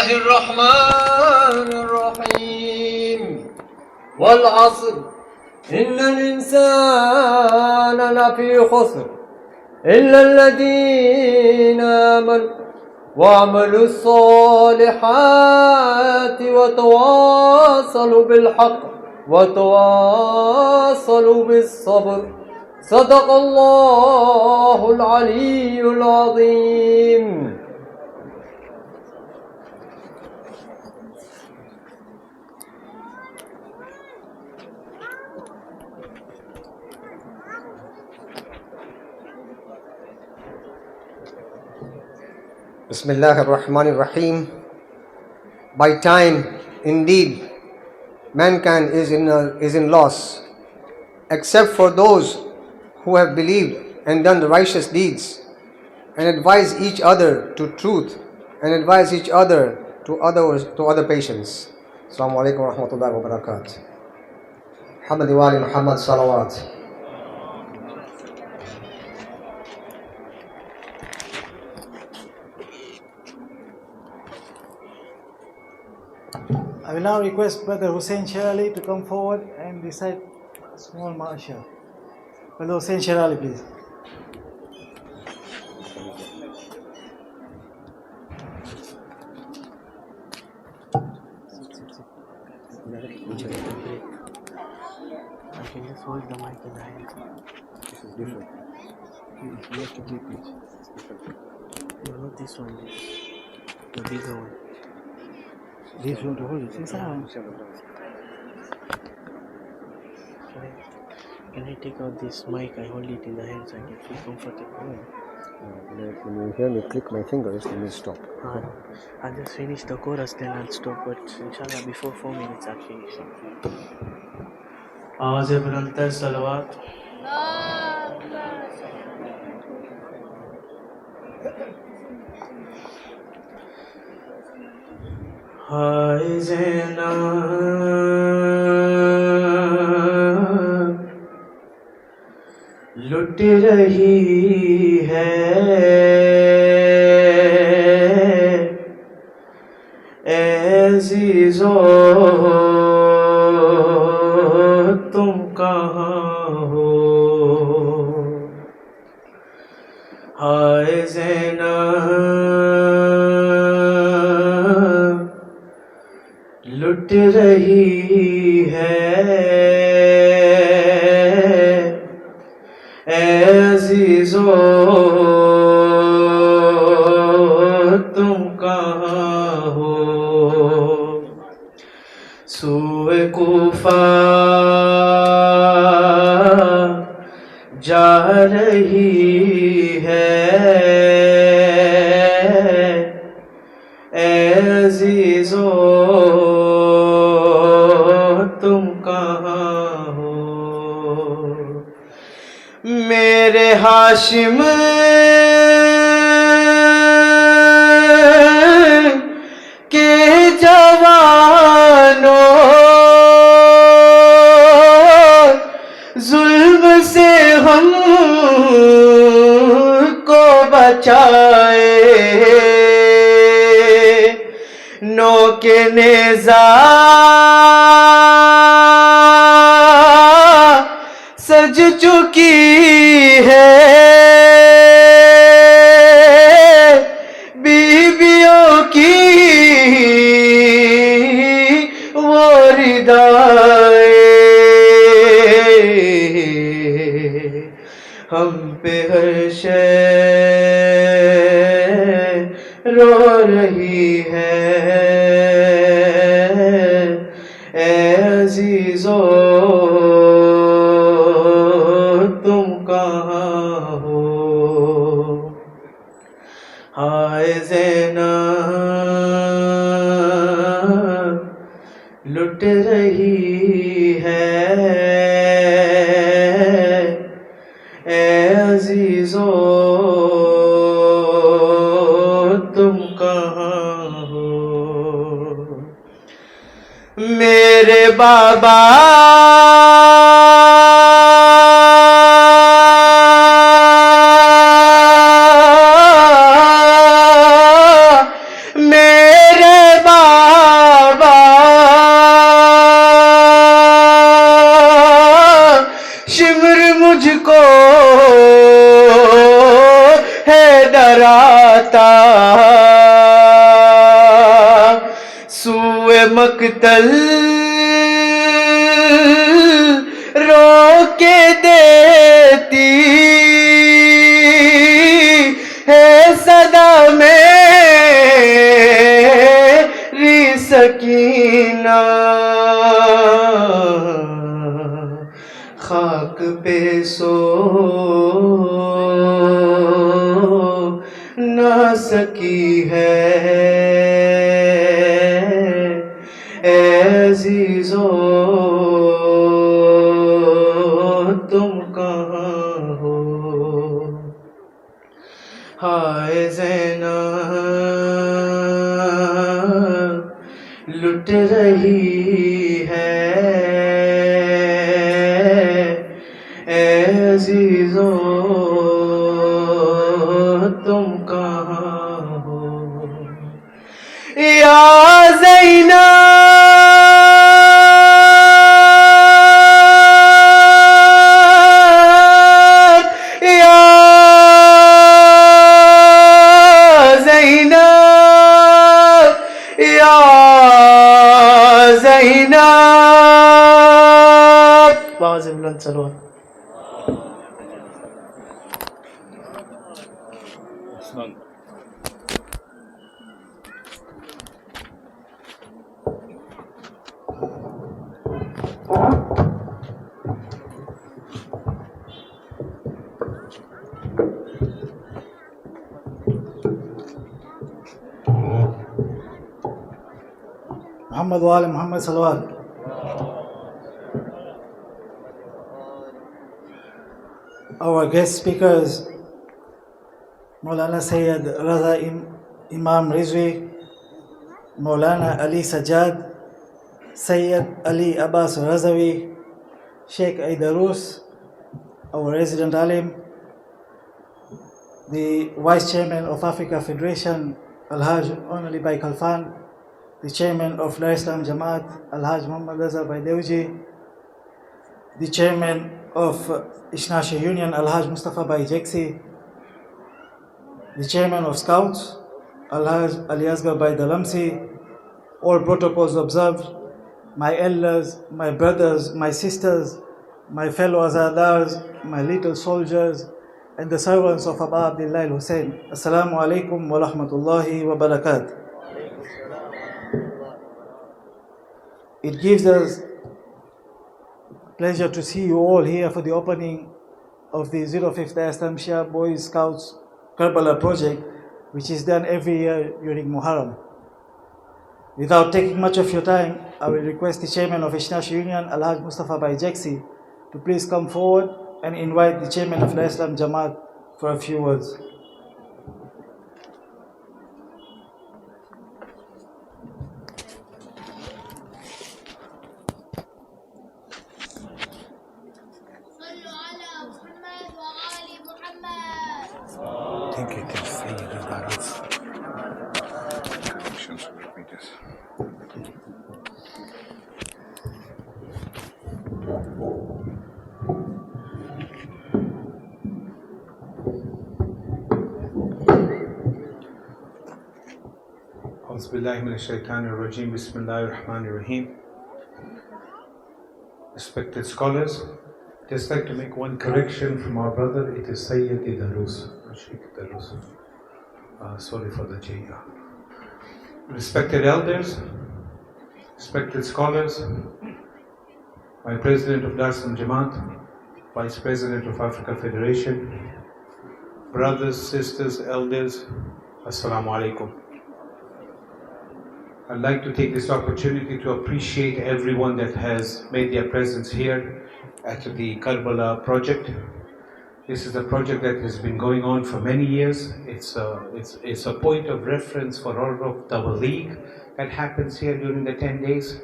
الله الرحمن الرحيم والعصر إن الإنسان لفي خسر إلا الذين آمنوا وعملوا الصالحات وتواصلوا بالحق وتواصلوا بالصبر صدق الله العلي العظيم. Bismillah ar-Rahman ar-Rahim. By time, indeed, mankind is in loss, except for those who have believed and done the righteous deeds, and advise each other to truth, and advise each other to other patience. Assalamu alaikum wa rahmatullahi wa barakatuh. Muhammad wa ali Muhammad salawat. I will now request Brother Hussein Sherali to come forward and recite a small marshal. Brother Hussein Sherali, please. I can just hold the mic in the hand. This is different. You have to clip it. No, not this one. The bigger one. This one to hold it. Can I take out this mic? I hold it in the hand so I can feel comfortable. When you hear me click my fingers, then you stop. I'll just finish the chorus, then I'll stop. But inshallah, before 4 minutes, I'll finish it. आवाज़ बुलंद है सलवात हाय ज़ैनब लुट रही है ऐज़ीज़ो तुम कहाँ हो हाय ज़ैनब लुट रही है ऐज़ीज़ो तुम कहाँ हो सूए कूफा जा रही है ऐज़ीज़ो तुम कहाँ हो मेरे हाशिम के जवानों जुल्म से हम को बचाए नौके नेज़ा सज चुकी है बीवियों की वो रिदाए हम पे हर शय रो रही है ऐज़ीज़ो तुम कहाँ हो हाय ज़ैनब लुट रही है ऐज़ीज़ो तुम कहाँ हो मेरे बाबा मेरे जाता सूए मकतल रोके देती है सदा मेरी सकीना खाक पे सो ना सकी है अज़ीज़ो तुम कहाँ हो हाय ज़ैनब लुट रही है अज़ीज़ो तुम कहाँ हो या ज़ैनब या ज़ैनब या ज़ैनब आवाज़ बुलंद चलो Muhammad wa ali Muhammad salawat. Our guest speakers, Maulana Sayyid Raza Imam Rizvi, Maulana Ali Sajjad, Sayyid Ali Abbas Razavi, Sheikh Aidarus, our resident alim, the Vice Chairman of Africa Federation, Al-Hajj Onali Bai Khalfan, the Chairman of Dar Islam Jamaat, Al-Hajj Muhammad Raza Bai Dewji, the Chairman of Ishnasha Union, Al-Hajj Mustafa Bai Jeksi, the Chairman of Scouts, Al-Hajj Ali Asgar Bai Dalamsi, all protocols observed, my elders, my brothers, my sisters, my fellow Azadars, my little soldiers, and the servants of Aba Abdullah Hussein. Assalamu alaikum wa rahmatullahi wa barakatuh. It gives us pleasure to see you all here for the opening of the 05th Islam Shia Boys Scouts Karbala project, which is done every year during Muharram. Without taking much of your time, I will request the Chairman of Ishnasha Union, Al-Hajj Mustafa Bai Jeksi, to please come forward and invite the Chairman of Dar Islam Jamaat for a few words. Think it is Sayyid Darus. Auzubillahi minash shaitanir rajim. Bismillahir Rahmanir Rahim. Respected scholars, just like to make one correction from our brother. It is Sayyid Darus, Sheikh Darus. Sorry for the J. Respected elders, respected scholars, my President of Dar Islam Jamaat, Vice President of Africa Federation, brothers, sisters, elders, Assalamu alaikum. I'd like to take this opportunity to appreciate everyone that has made their presence here at the Karbala project. This is a project that has been going on for many years. It's a point of reference for all of the league that happens here during the 10 days.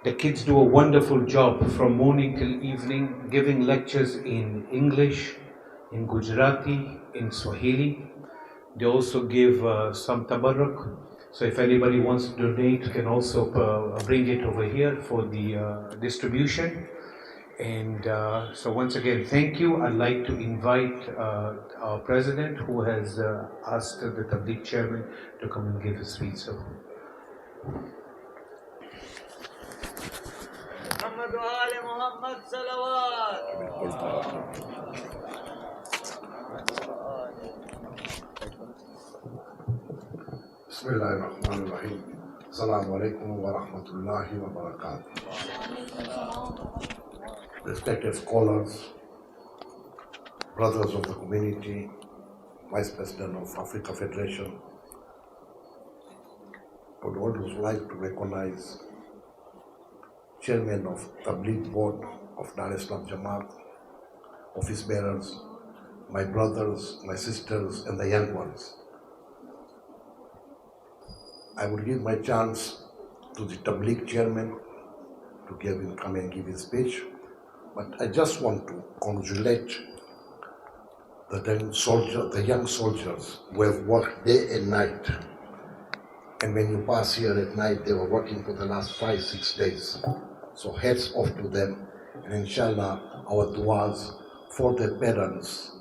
The kids do a wonderful job from morning till evening, giving lectures in English, in Gujarati, in Swahili. They also give some tabarruk. So if anybody wants to donate, can also bring it over here for the distribution. And so once again, thank you. I'd like to invite our president, who has asked the Tabligh chairman to come and give a speech. So. Bismillahirrahmanirrahim. Assalamu alaikum wa rahmatullahi wa barakatuh. Respected scholars, brothers of the community, Vice President of Africa Federation, I would always like to recognize Chairman of Tabligh Board of Dar es Salaam Jamaat, office bearers, my brothers, my sisters, and the young ones. I would give my chance to the Tabligh chairman to come and give his speech, but I just want to congratulate the young soldiers who have worked day and night. And when you pass here at night, they were working for the last 5-6 days. So hats off to them, and inshallah, our du'as for their parents,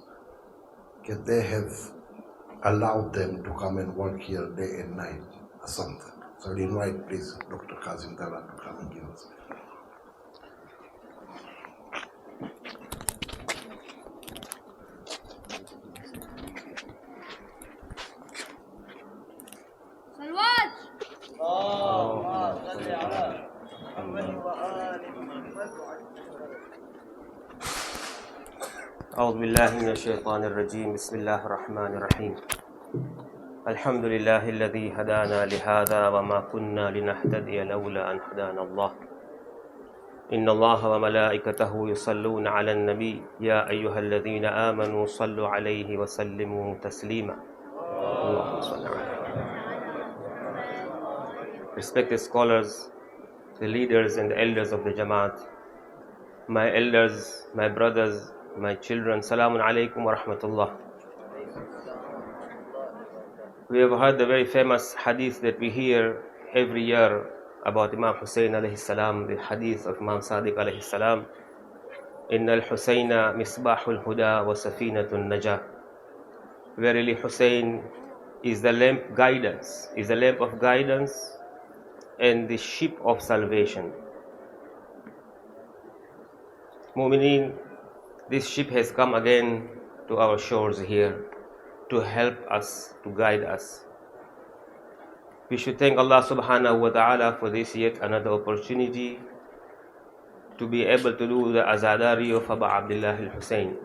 that they have allowed them to come and work here day and night or something. So I invite, please, Dr. Kazim Dara to come and give us. أعوذ بالله من الشيطان الرجيم بسم الله الرحمن الرحيم الحمد لله الذي هدانا لهذا وما كنا لنهتدي لولا أن هدانا الله إن الله وملائكته يصلون على النبي يا أيها الذين آمنوا صلوا عليه وسلموا تسليما اللهم صل على Respected scholars, the leaders and the elders of the Jamaat, my elders, my brothers, my children, Salamun Alaikum wa Rahmatullah. We have heard the very famous hadith that we hear every year about Imam Hussein alayhi salam, the hadith of Imam Sadiq alayhi salam. Inna al-Husayna misbahul huda wa safinatun najah. Verily Hussein is the lamp of guidance and the ship of salvation. Mu'mineen, this ship has come again to our shores here to help us, to guide us. We should thank Allah subhanahu wa ta'ala for this yet another opportunity to be able to do the azadari of Abu Abdullah al-Hussein.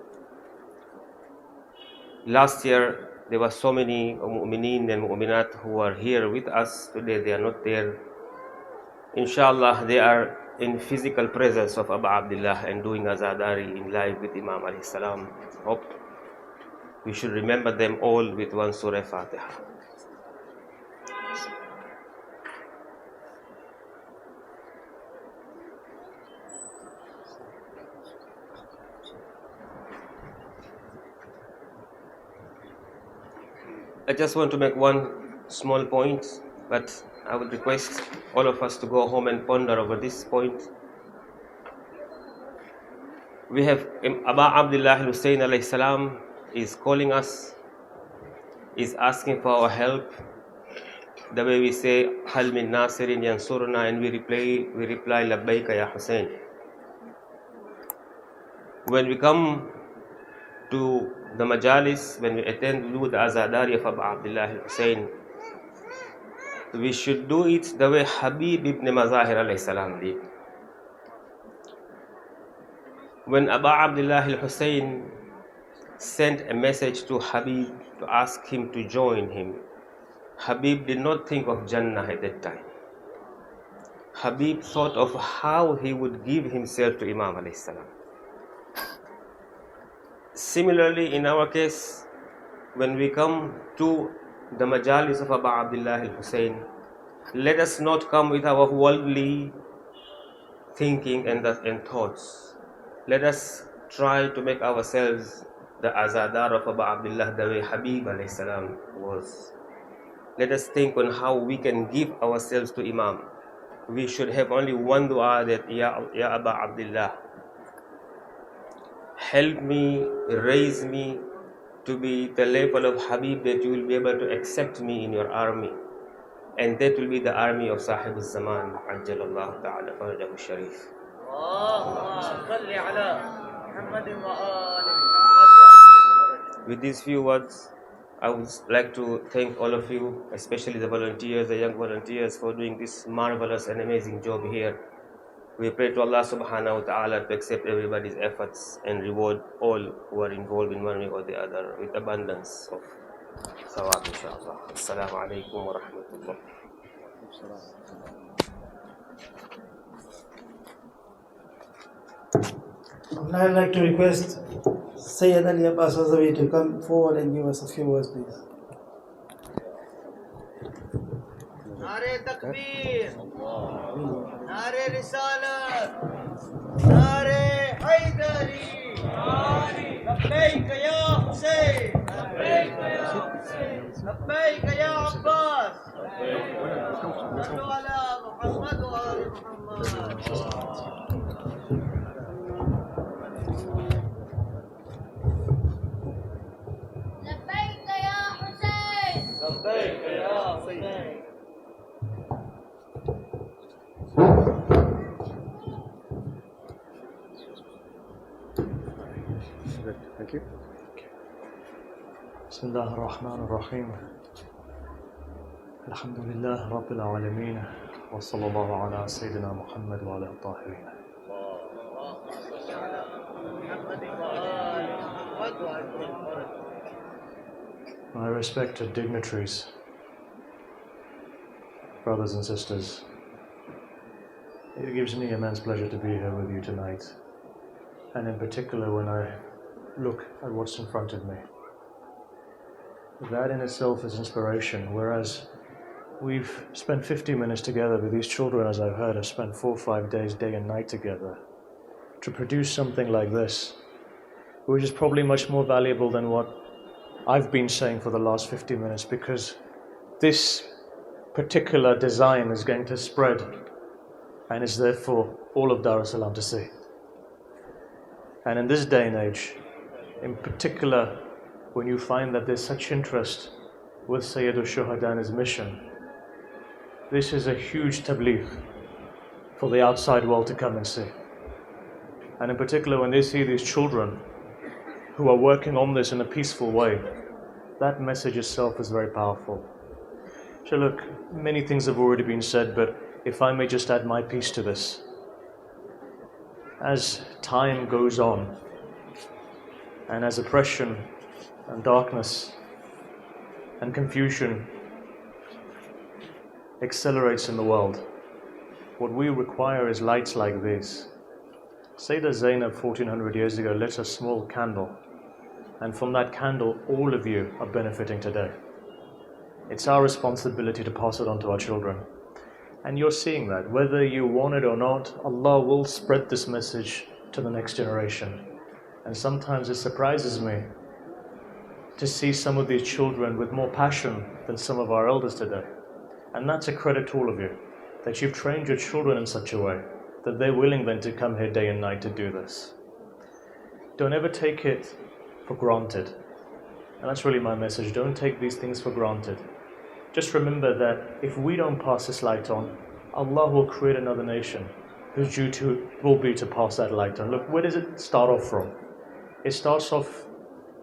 Last year, there were so many mu'mineen and mu'minat who are here with us. Today they are not there. Inshallah, they are in physical presence of Abu Abdullah and doing azadari in live with Imam alayhi salam. Hope we should remember them all with one Surah Fatiha. I just want to make one small point, but I would request all of us to go home and ponder over this point. We have Abu Abdullah al-Hussein alayhi salam is calling us, is asking for our help. The way we say, Hal min Nasirin yansurna, and we reply, Labbaika ya Hussein. When we come to the majalis, when we attend to do the azadari of Abu Abdullah al-Hussein, we should do it the way Habib ibn Mazahir alayhi salam did. When Abu Abdullah al-Hussein sent a message to Habib to ask him to join him, Habib did not think of Jannah at that time. Habib thought of how he would give himself to Imam alayhi salam. Similarly, in our case, when we come to the majalis of Abu Abdullah al-Hussein, let us not come with our worldly thinking and thoughts. Let us try to make ourselves the azadar of Abu Abdullah the way Habib alayhi salam was. Let us think on how we can give ourselves to Imam. We should have only one dua, that Ya Abu Abdullah, help me, raise me to be the level of Habib that you will be able to accept me in your army. And that will be the army of Sahib al-Zaman, Ajjalallahu ta'ala farajahu sharif. With these few words, I would like to thank all of you, especially the volunteers, the young volunteers, for doing this marvelous and amazing job here. We pray to Allah subhanahu wa ta'ala to accept everybody's efforts and reward all who are involved in one way or the other with abundance of sawab, inshallah. Assalamu alaikum wa rahmatullah. Now I'd like to request Sayyid Ali Abbas Azawi to come forward and give us a few words, please. नारे तकबीर, नारे रिसालत, नारे हैदरी, लब्बैक या हुसैन, लब्बैक या अब्बास, सल्लु अला मुहम्मद व आले Muhammad. لبيك يا حسين لبيك يا حسين. Thank you. بسم الله الرحمن الرحيم. الحمد لله رب العالمين وصلى الله على سيدنا محمد وعلى الطاهرين. My respected dignitaries, brothers and sisters, it gives me immense pleasure to be here with you tonight, and in particular when I look at what's in front of me. That in itself is inspiration, whereas we've spent 50 minutes together with these children, as I've heard, have spent 4 or 5 days, day and night together, to produce something like this, which is probably much more valuable than what I've been saying for the last 50 minutes, because this particular design is going to spread and is there for all of Dar es Salaam to see. And in this day and age, in particular, when you find that there's such interest with Sayyid al-Shuhada and his mission, this is a huge tabligh for the outside world to come and see. And in particular, when they see these children who are working on this in a peaceful way, that message itself is very powerful. So look, many things have already been said, but if I may just add my piece to this. As time goes on, and as oppression and darkness and confusion accelerates in the world, what we require is lights like this. Sayyidah Zainab 1400 years ago lit a small candle, and from that candle all of you are benefiting today. It's our responsibility to pass it on to our children. And you're seeing that. Whether you want it or not, Allah will spread this message to the next generation. And sometimes it surprises me to see some of these children with more passion than some of our elders today. And that's a credit to all of you, that you've trained your children in such a way that they're willing then to come here day and night to do this. Don't ever take it for granted. And that's really my message. Don't take these things for granted. Just remember that if we don't pass this light on, Allah will create another nation whose duty will be to pass that light on. Look, where does it start off from? It starts off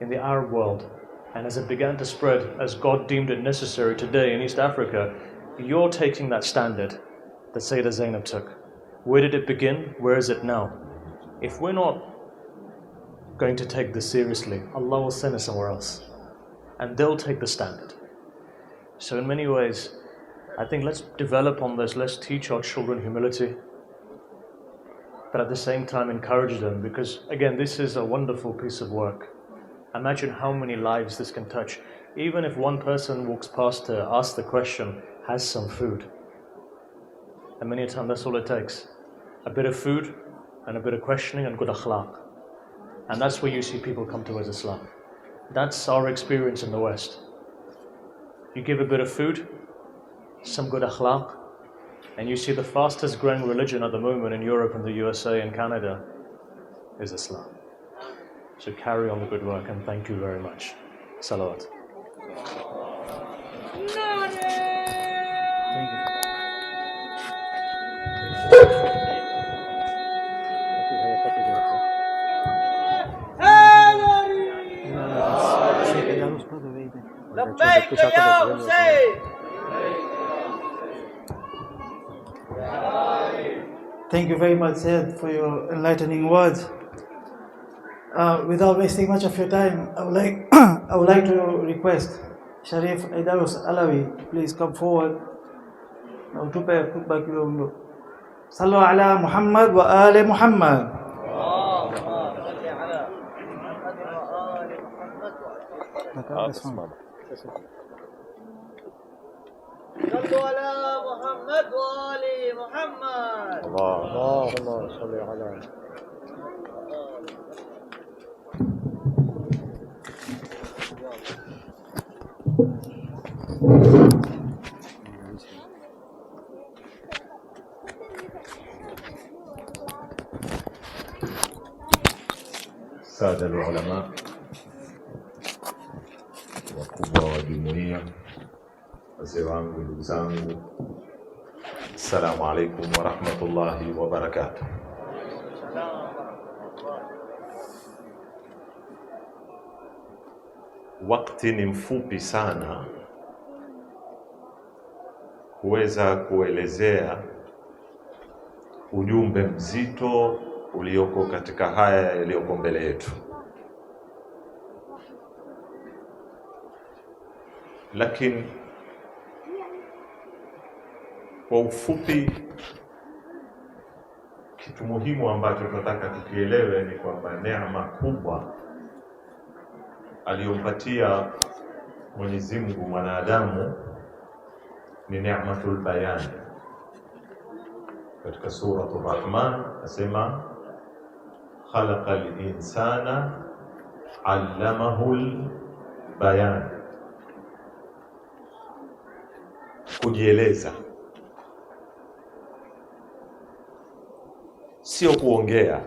in the Arab world, and as it began to spread, as God deemed it necessary today in East Africa, you're taking that standard that Sayyidah Zainab took. Where did it begin? Where is it now? If we're not going to take this seriously, Allah will send us somewhere else, and they'll take the standard. So in many ways, I think let's develop on this, let's teach our children humility, but at the same time encourage them, because again, this is a wonderful piece of work. Imagine how many lives this can touch. Even if one person walks past to ask the question, has some food. And many a time that's all it takes. A bit of food and a bit of questioning and good akhlaq. And that's where you see people come towards Islam. That's our experience in the West. You give a bit of food, some good akhlaq, and you see the fastest growing religion at the moment in Europe and the USA and Canada is Islam. So carry on the good work, and thank you very much. Salawat. لبيك يا حسين. Thank you very much, Said, for your enlightening words. Without wasting much of your time, I would like to request Sharif Aidarus Alawi, please come forward. Now to pay khutbah kidogo. Sallu ala Muhammad wa ali Muhammad. صلوا على محمد وآل محمد. اللهم صل على Sada al-ulama, wakubwa wa jumuiya, wazee wangu, ndugu zangu, assalamu alaikum wa rahmatullahi wa barakatuh. Wakati ni mfupi sana kuweza kuelezea ujumbe mzito ulioko katika haya yaliyoko mbele yetu, lakini kwa ufupi, kitu muhimu ambacho tunataka tukielewe ni kwamba neema kubwa aliyompatia Mwenyezi Mungu mwanadamu ni neematul bayan. Katika suratul Rahman asema khalaqal insana allamahul bayan, kujieleza, sio kuongea.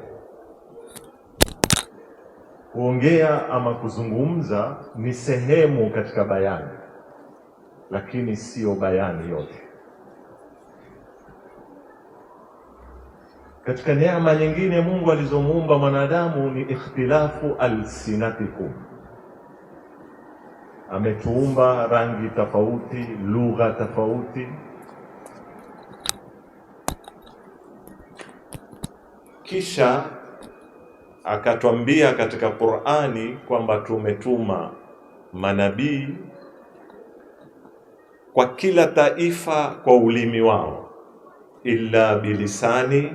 Kuongea ama kuzungumza ni sehemu katika bayani, lakini sio bayani yote. Katika neema nyingine Mungu alizomuumba mwanadamu ni ikhtilafu alsinatikum. Ametuumba rangi tofauti, lugha tofauti. Kisha akatwambia katika Qur'ani kwamba tumetuma manabii kwa kila taifa kwa ulimi wao, illa bilisani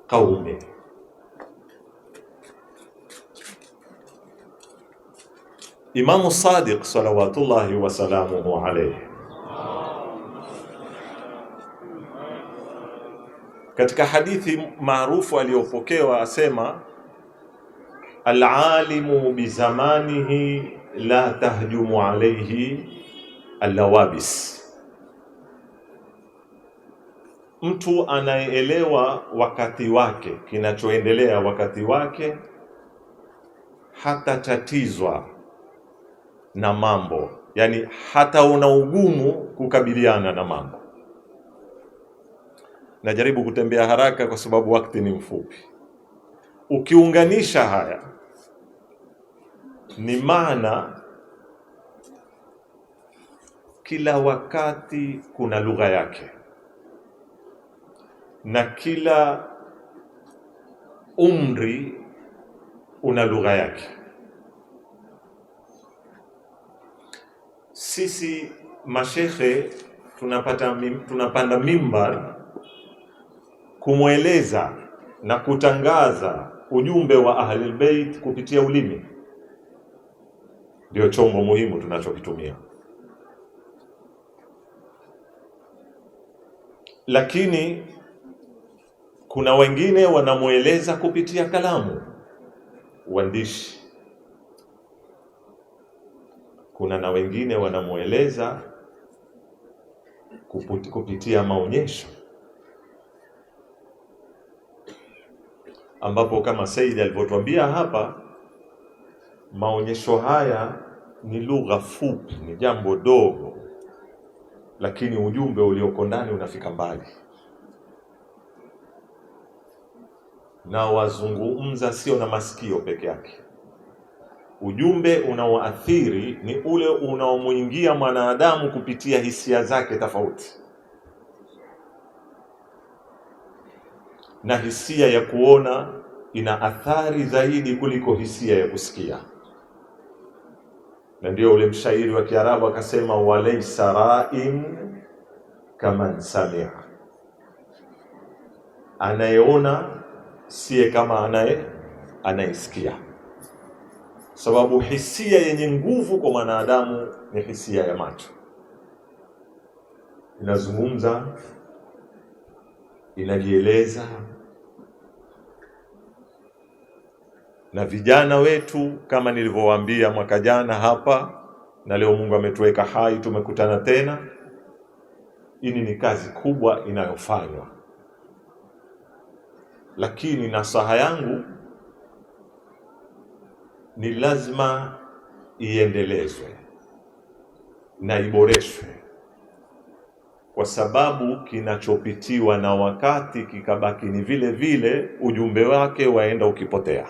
qaumi. Imamu Sadiq salawatullahi wa salamuhu alayhi katika hadithi maarufu aliyopokewa asema, al-alimu bi zamanihi la tahjumu alayhi al-lawabis. Mtu anayeelewa wakati wake, kinachoendelea wakati wake, hata tatizwa na mambo, yani hata una ugumu kukabiliana na mambo. Najaribu kutembea haraka kwa sababu wakati ni mfupi. Ukiunganisha haya, ni maana kila wakati kuna lugha yake, na kila umri una lugha yake. Sisi mashekhe tunapanda mimbar kumweleza na kutangaza ujumbe wa Ahlul Bait kupitia ulimi. Ndio chombo muhimu tunachokitumia. Lakini kuna wengine wanamueleza kupitia kalamu, uandishi. Kuna na wengine wanamueleza kupitia maonyesho, ambapo kama Said alivyotuambia hapa, Maonyesho haya ni lugha fupi, ni jambo dogo, lakini ujumbe ulioko ndani unafika mbali, na wazungumza sio na masikio peke yake. Ujumbe unaoathiri ni ule unaomuingia mwanadamu kupitia hisia zake tofauti, na hisia ya kuona ina athari zaidi kuliko hisia ya kusikia. Na ndio ule mshairi wa Kiarabu akasema, walaysa ra'in kaman samia, anayeona siye kama anayesikia. Sababu hisia yenye nguvu kwa mwanadamu ni hisia ya macho, inazungumza, inajieleza. Na vijana wetu, kama nilivyowaambia mwaka jana hapa, na leo Mungu ametuweka hai tumekutana tena, hii ni kazi kubwa inayofanywa, lakini nasaha yangu ni lazima iendelezwe na iboreshwe, kwa sababu kinachopitiwa na wakati kikabaki ni vile vile, ujumbe wake waenda ukipotea.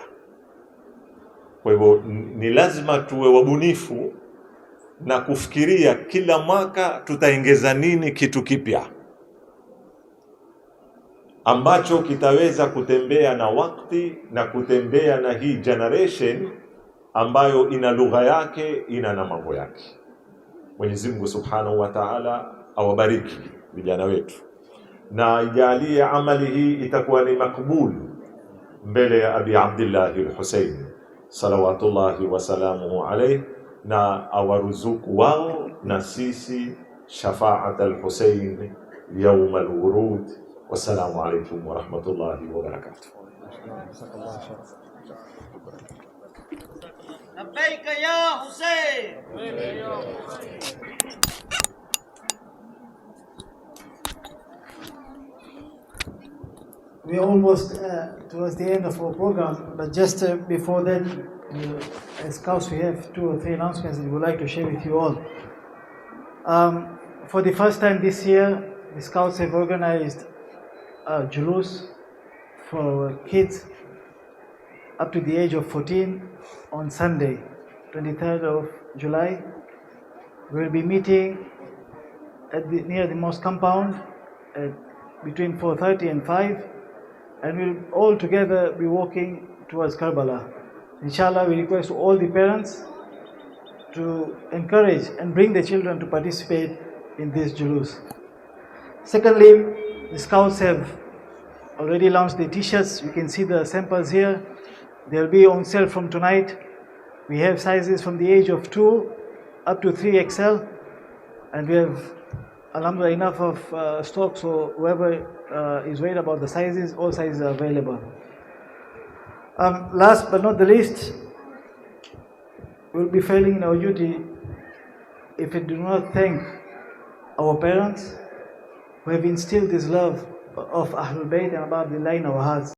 Kwa hivyo ni lazima tuwe wabunifu na kufikiria kila mwaka tutaongeza nini, kitu kipya ambacho kitaweza kutembea na wakati na kutembea na hii generation ambayo ina lugha yake, ina na mambo yake. Mwenyezi Mungu Subhanahu wa Ta'ala awabariki vijana wetu, na ijalie amali hii itakuwa ni makbul mbele ya Abi Abdullah al-Husayn salawatullahi wasalamuhu alayhi, na awaruzuku wao na sisi shafaat al-Husayn yawm al-wurud. Wassalamu alaykum wa rahmatullahi wa barakatuh. لبيك يا حسين. We're almost towards the end of our program, but just before that, as scouts, we have 2 or 3 announcements that we would like to share with you all. For the first time this year, the scouts have organized a julus for kids up to the age of 14 on Sunday, 23rd of July. We'll be meeting near the mosque compound at between 4:30 and 5, and we'll all together be walking towards Karbala. Inshallah, we request all the parents to encourage and bring the children to participate in this julus. Secondly, the scouts have already launched the t-shirts. You can see the samples here. They'll be on sale from tonight. We have sizes from the age of 2 up to 3XL, and we have, alhamdulillah, enough of stock, so whoever is worried about the sizes, all sizes are available. Last but not the least, we'll be failing in our duty if we do not thank our parents who have instilled this love of Ahlul Bayt and Abba Abdullah in our hearts.